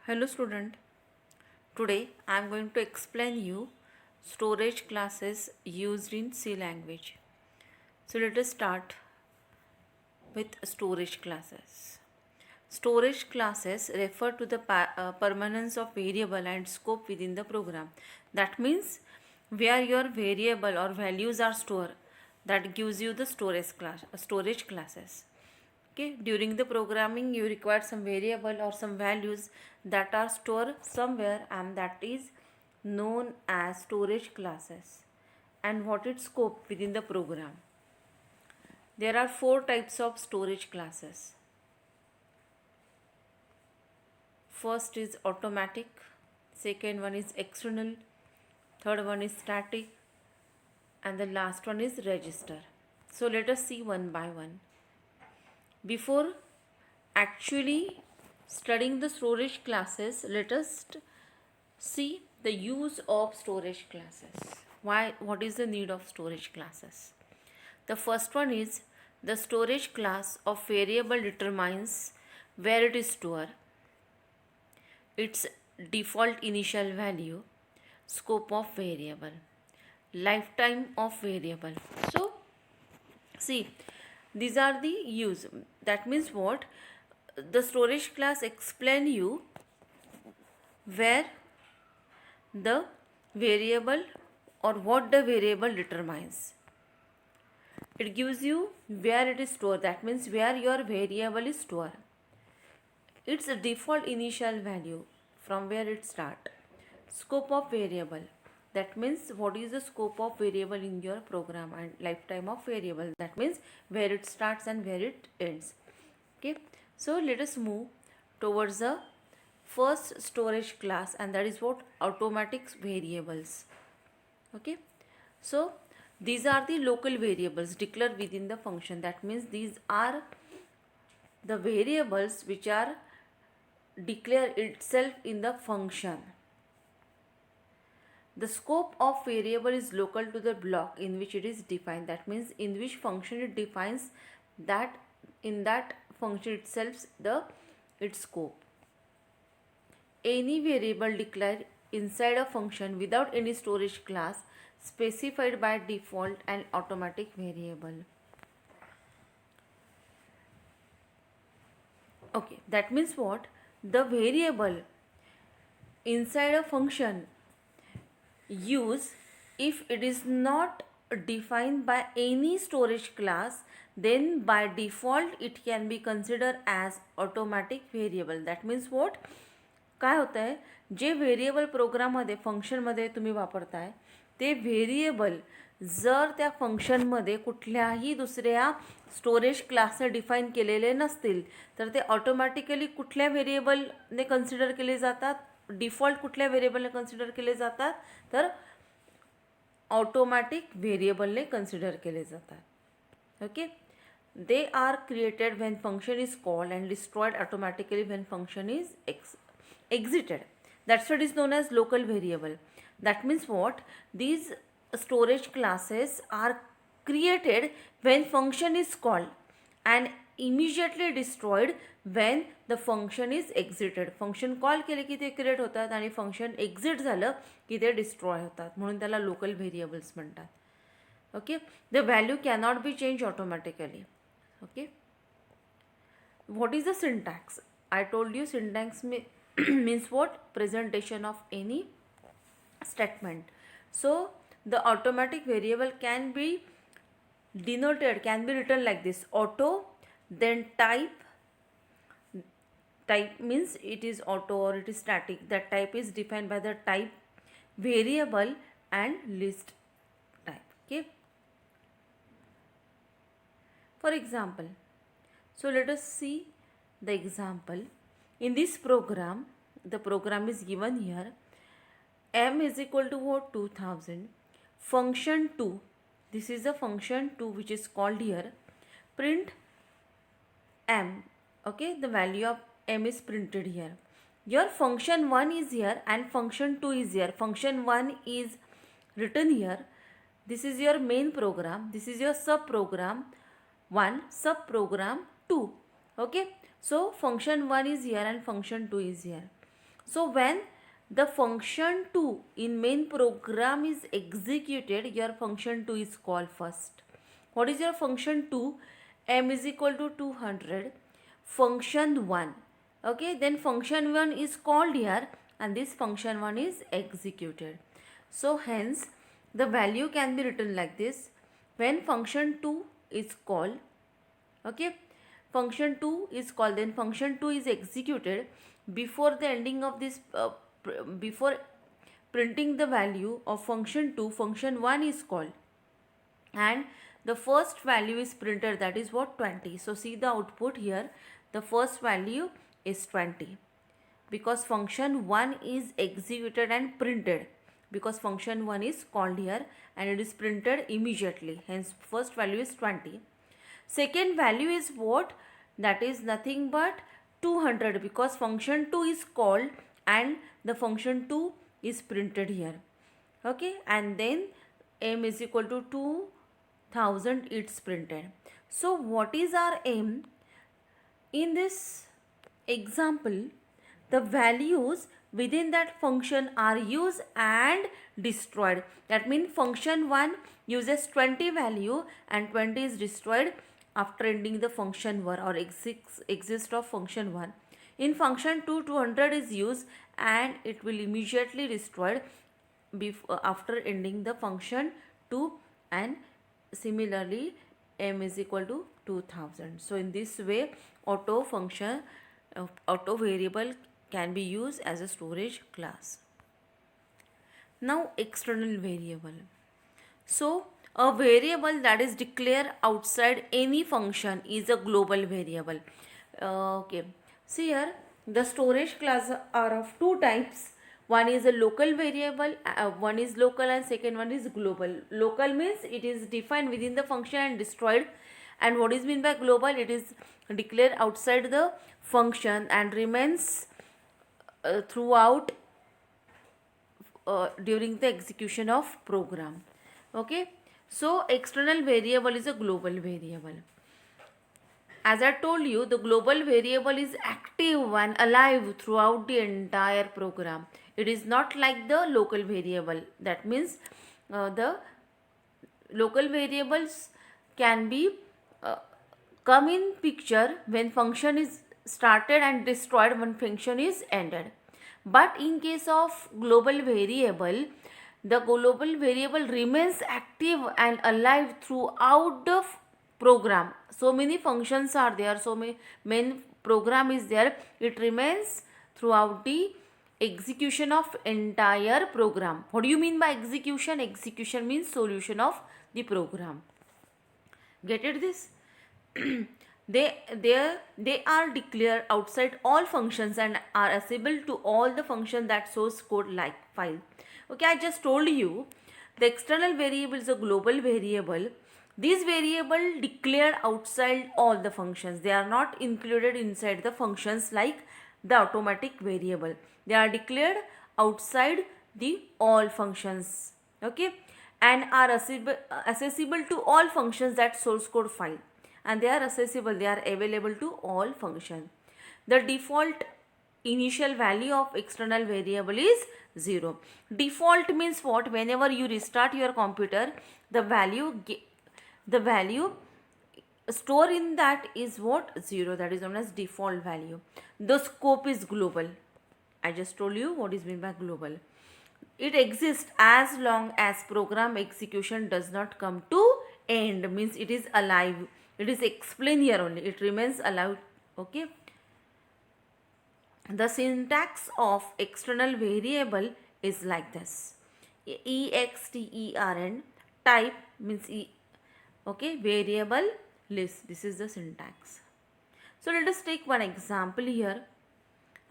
Hello student, today I am going to explain you storage classes used in C language. So let us start with storage classes. Storage classes refer to the permanence of variable and scope within the program. That means where your variable or values are stored, that gives you the storage classes. Okay, during the programming you require some variable or some values that are stored somewhere, and that is known as storage classes. And what its scope within the program? There are four types of storage classes. First is automatic, second one is external, third one is static, and the last one is register. So let us see one by one. Before actually studying the storage classes, let us see the use of storage classes. What is the need of storage classes? The first one is the storage class of variable determines where it is stored, its default initial value, scope of variable, lifetime of variable. So see, these are the use. That means what? The storage class explain you where the variable or what the variable determines. It gives you where it is stored. That means where your variable is stored. Its default initial value, from where it start. Scope of variable. That means what is the scope of variable in your program, and lifetime of variable. That means where it starts and where it ends. Okay. So let us move towards the first storage class, and that is what? Automatic variables. Okay. So these are the local variables declared within the function. That means these are the variables which are declare itself in the function. The scope of variable is local to the block in which it is defined. That means in which function it defines, that in that function itself its scope. Any variable declared inside a function without any storage class specified by default and automatic variable. Okay, that means what? The variable inside a function use, if it is not defined by any storage class, then by default it can be considered as automatic variable. That means what? काय होतं आहे, जे variable प्रोग्राममध्ये फंक्शनमध्ये तुम्ही वापरताय ते variable जर त्या फंक्शनमध्ये कुठल्याही दुसऱ्या स्टोरेज क्लासने डिफाईन केलेले नसतील तर ते ऑटोमॅटिकली कुठल्या व्हेरिएबलने कन्सिडर केले जातात, डिफॉल्ट कुठल्या व्हेरिएबलने कन्सिडर केले जातात, तर ऑटोमॅटिक व्हेरिएबलने कन्सिडर केले जातात. Okay. They are created when function is called and destroyed automatically when function is exited. That's what is known as local variable. That means what? These storage classes are created when function is called and immediately destroyed when the function is exited. Function call केले की ते create होतात आणि function exit झालं की ते destroy होतात, म्हणून त्याला लोकल व्हेरिएबल्स म्हणतात. Okay, the value cannot be changed automatically. Okay, what is the syntax? I told you syntax means what? Presentation of any statement. So the automatic variable can be denoted, can be written like this: auto, then type. Type means it is auto or it is static. That type is defined by the type, variable, and list type. Okay. For example, so let us see the example. In this program, the program is given here. M is equal to what? 2000. Function 2. This is the function 2 which is called here. Print M. Okay, the value of M is printed here. Your function 1 is here and function 2 is here. Function 1 is written here. This is your main program. This is your sub program 1, sub program 2. Okay, so function 1 is here and function 2 is here. So when the function 2 in main program is executed, your function 2 is called first. What is your function 2? M is equal to 200. Function 1. Okay, then function 1 is called here and this function 1 is executed. So hence the value can be written like this. When function 2 is called, okay, function 2 is called, then function 2 is executed before the ending of this before printing the value of function 2, function 1 is called and the first value is printed, that is what, 20. So see the output here, the first value is 20 because function 1 is executed and printed, because function 1 is called here and it is printed immediately, hence first value is 20. Second value is what? That is nothing but 200 because function 2 is called and the function 2 is printed here. Okay, and then M is equal to 2000, it's printed. So what is our M? In this example, the values within that function are used and destroyed. That means function 1 uses 20 value and 20 is destroyed after ending the function 1 or exist of function 1. In function 2, 200 is used and it will immediately destroyed after ending the function 2, and similarly M is equal to 2000. So in this way auto function auto variable can be used as a storage class. Now external variable. So a variable that is declared outside any function is a global variable. Okay, see here the storage class are of two types. One is a local variable, one is local and second one is global. Local means it is defined within the function and destroyed, and what is meant by global, it is declared outside the function and remains throughout during the execution of program. Okay, so external variable is a global variable. As I told you, the global variable is active and alive throughout the entire program. It is not like the local variable. That means the local variables can be come in picture when function is started and destroyed when function is ended. But in case of global variable, the global variable remains active and alive throughout the program. So many functions are there, so many main program is there, it remains throughout the execution of entire program. What do you mean by execution? Execution means solution of the program. Get it this? they are declared outside all functions and are accessible to all the functions that source code like file. Okay, I just told you the external variable is a global variable. These variable declared outside all the functions. They are not included inside the functions like the automatic variable. They are declared outside the all functions. Okay, and are accessible to all functions that source code file, and they are accessible, they are available to all functions. The default initial value of external variable is 0. Default means what? Whenever you restart your computer, the value store in that is what? 0. That is known as default value. The scope is global. I just told you what is meant by global. It exists as long as program execution does not come to end, means it is alive. It is explained here only, it remains alive. Okay, the syntax of external variable is like this: extern, type means okay, variable list. This is the syntax. So let us take one example here.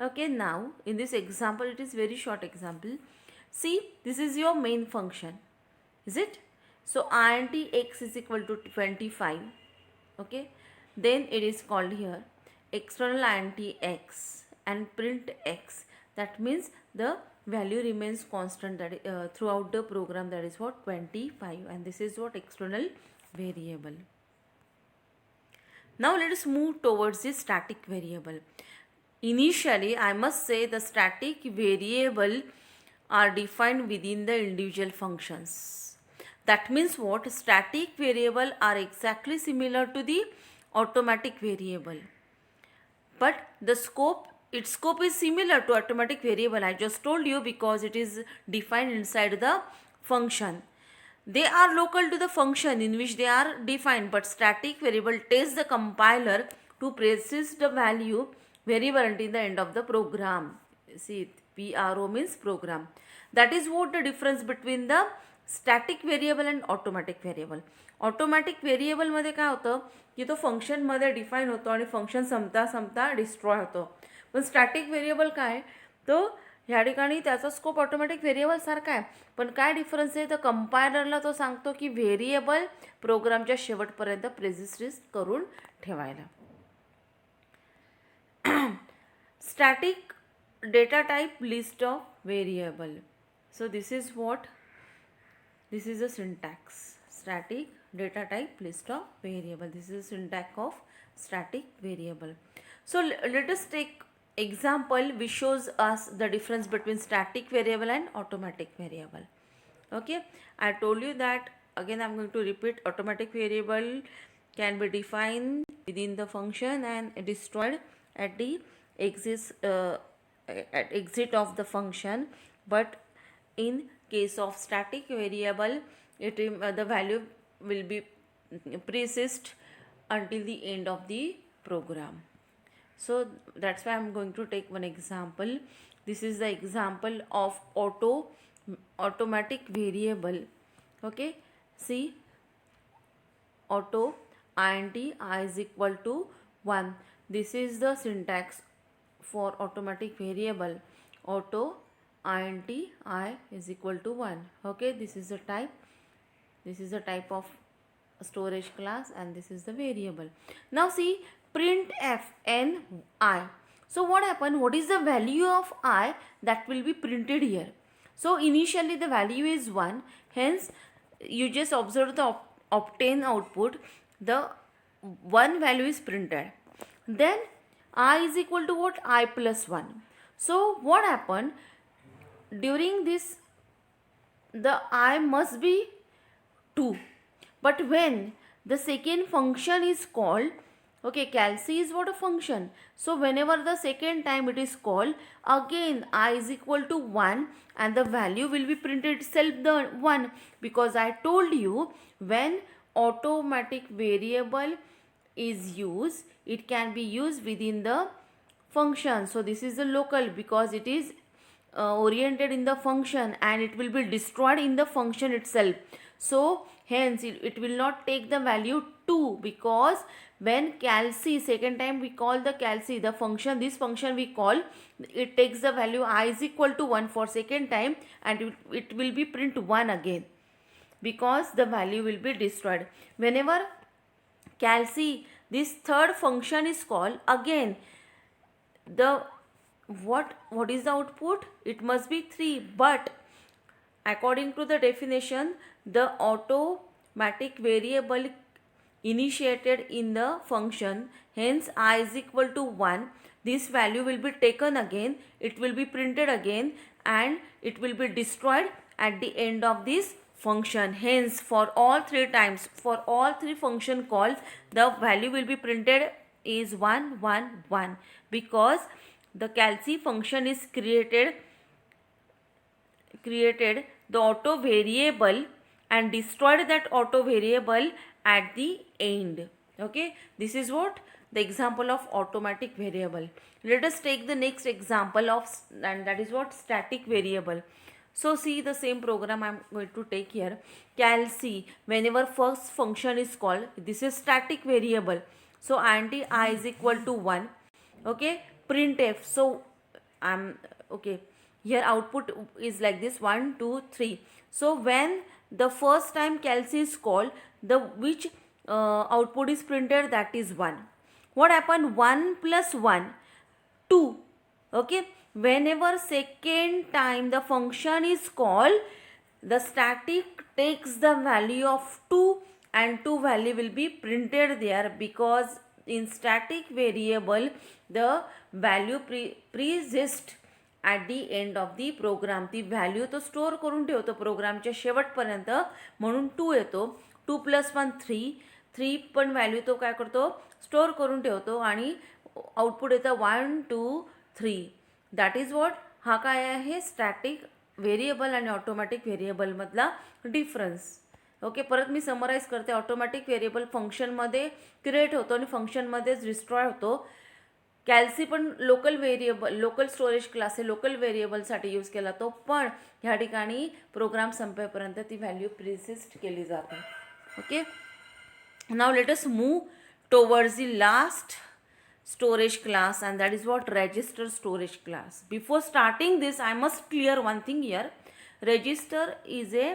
Okay, now in this example, it is very short example. See, this is your main function, is it? So int x is equal to 25. Okay, then it is called here external int x and print x. That means the value remains constant, that throughout the program, that is what, 25, and this is what external variable. Now let us move towards the static variable. Initially, I must say the static variable are defined within the individual functions. That means what? Static variable are exactly similar to the automatic variable, but the scope, its scope is similar to automatic variable. I just told you, because it is defined inside the function. They are local to the function in which they are defined, but static variable tells the compiler to persist the value variable until the end of the program. See, PRO means program. That is what the difference between the static variable and automatic variable. Automatic व्हेरिएबलमध्ये काय होतं की तो फंक्शनमध्ये define होतो आणि function संपता destroy होतो. पण स्टॅटिक व्हेरिएबल काय, तो ह्या ठिकाणी त्याचा स्कोप ऑटोमॅटिक व्हेरिएबल सारखा आहे, पण काय डिफरन्स आहे, तर कंपायलरला तो सांगतो की व्हेरिएबल प्रोग्रामच्या शेवटपर्यंत प्रेझिस्टिस्ट करून ठेवायला. Static data type list of variable. So this is what, this is a syntax, static data type list of variable. This is a syntax of static variable. So let us take example which shows us the difference between static variable and automatic variable. Okay, I told you that, again I am going to repeat, automatic variable can be defined within the function and destroyed at the exit of the function, but in case of static variable, the value will be persist until the end of the program. So that's why I am going to take one example. This is the example of automatic variable. Okay, see, auto int I is equal to 1. This is the syntax for automatic variable. Auto int I is equal to 1. Okay, this is the type. This is the type of storage class, and this is the variable. Now see, printf n I. So what happened? What is the value of I that will be printed here? So initially the value is 1. Hence you just observe the obtain output. The 1 value is printed. Then I is equal to what? I plus 1. So what happened? During this, the I must be 2, but when the second function is called, okay, calc is what? A function. So whenever the second time it is called, again I is equal to 1 and the value will be printed itself the 1, because I told you when automatic variable is used, it can be used within the function. So this is the local, because it is oriented in the function and it will be destroyed in the function itself. So hence it will not take the value 2, because when calc, second time we call the calc, the function, this function we call, it takes the value I is equal to 1 for second time, and it will be print 1 again, because the value will be destroyed. Whenever calc, this third function is called, again the what is the output? It must be 3, but according to the definition, the automatic variable initiated in the function, hence I is equal to 1, this value will be taken again, it will be printed again, and it will be destroyed at the end of this function. Hence for all 3 times, for all 3 function calls, the value will be printed is 1 1 1, because the calc function is created the auto variable and destroyed that auto variable at the end. Okay, this is what the example of automatic variable. Let us take the next example of, and that is what, static variable. So see the same program I am going to take here. Calc, whenever first function is called, this is static variable. So int I is equal to 1. Okay, printf. So okay, here output is like this, 1 2 3. So when the first time calc is called, the which output is printed, that is 1. What happened? 1 plus 1 2. Okay, whenever second time the function is called, the static takes the value of 2 and 2 value will be printed there, because in static variable the value persist at the end of the program. ती value तो store करून ठेवतो प्रोग्रामच्या शेवटपर्यंत, म्हणून 2 येतो. 2 + 1 3 पण value तो काय करतो, स्टोअर करून ठेवतो आणि आउटपुट येतं 1 2 3. That is what. हा काय आहे, स्टॅटिक व्हेरिएबल आणि ऑटोमॅटिक व्हेरिएबलमधला डिफरन्स. ओके, परत मी समराईज करते. ऑटोमॅटिक व्हेरिएबल फंक्शनमध्ये क्रिएट होतो आणि फंक्शनमध्येच डिस्ट्रॉय होतो. कॅल्सी पण local variable, local storage class आहे, लोकल व्हेरिएबलसाठी यूज केला तो, पण ह्या ठिकाणी प्रोग्राम संपेपर्यंत ती व्हॅल्यू प्रिसिस्ट केली जाते. Okay, now let us move towards the last storage class, and that is what register storage class. Before starting this, I must clear one thing here. Register is a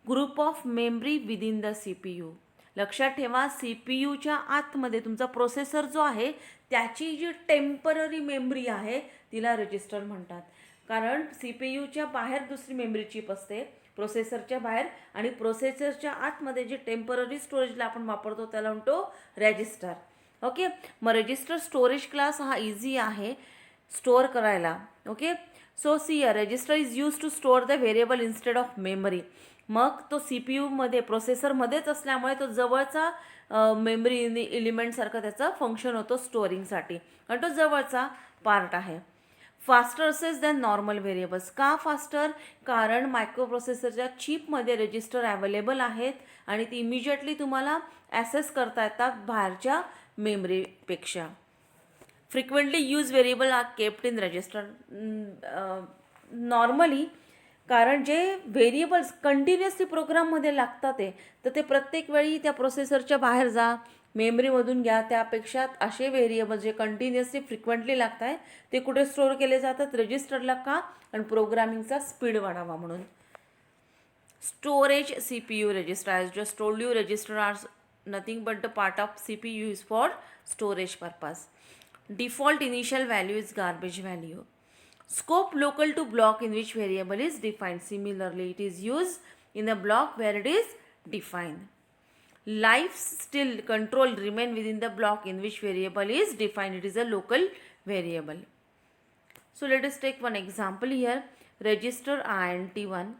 group of memory within the CPU. लक्षात ठेवा, CPUच्या आतमध्ये तुमचा processor जो आहे त्याची जी temporary memory आहे तिला register म्हणतात. कारण CPUच्या बाहेर दुसरी मेमरी चिप असते प्रोसेसरच्या बाहेर, आणि प्रोसेसरच्या आतमध्ये जे टेम्पररी स्टोरेजला आपण वापरतो त्याला म्हणतो रजिस्टर. ओके, मग रजिस्टर स्टोरेज क्लास हा इझी आहे स्टोअर करायला. Okay, so C register is use to store the variable instead of memory. मग तो CPUमध्ये प्रोसेसरमध्येच असल्यामुळे तो जवळचा मेमरी एलिमेंटसारखा त्याचा फंक्शन होतो स्टोअरिंगसाठी, आणि तो जवळचा पार्ट आहे. Faster assess than normal variables. का फास्टर? कारण मायक्रोप्रोसेसरच्या चिपमध्ये रजिस्टर अवेलेबल आहेत आणि ती इमिजिएटली तुम्हाला ॲसेस करता येतात बाहेरच्या मेमरीपेक्षा. Frequently use variable are kept in register. Normally, कारण जे व्हेरिएबल्स कंटिन्युअसली प्रोग्राममध्ये लागतात तर ते प्रत्येक वेळी त्या प्रोसेसरच्या बाहेर जा, मेमरीमधून घ्या, त्यापेक्षा असे व्हेरिएबल जे कंटिन्युअसली फ्रिक्वेंटली लागत आहे ते कुठे स्टोअर केले जातात, रजिस्टरला. का? आणि प्रोग्रामिंगचा स्पीड वाढावा म्हणून. Storage CPU register. As just told you, register are nothing but the part of CPU is for storage purpose. Default initial value is garbage value. Scope local to block in which variable is defined. Similarly, it is used in the block where it is defined. Life still control remain within the block in which variable is defined. It is a local variable. So let us take one example here. Register int1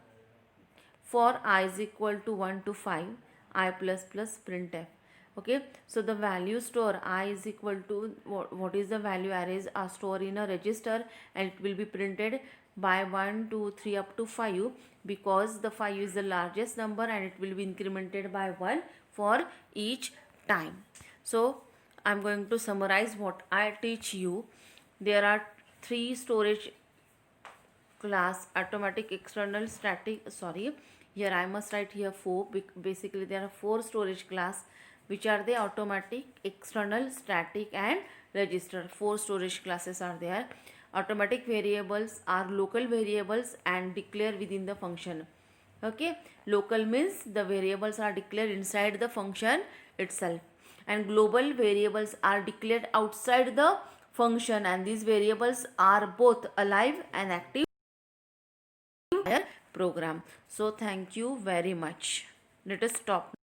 for I is equal to 1 to 5, I plus plus printf. Okay, so the value store I is equal to what is the value arrays are stored in a register, and it will be printed by 1 2 3 up to 5, because the 5 is the largest number and it will be incremented by 1 for each time. So I'm going to summarize what I teach you. There are 3 storage class: automatic, external, static. Here I must write here 4. Basically there are 4 storage class, which are the automatic, external, static and register. 4 storage classes are there. Automatic variables are local variables and declare within the function. Okay, local means the variables are declared inside the function itself, and global variables are declared outside the function, and these variables are both alive and active program. So thank you very much. Let us stop.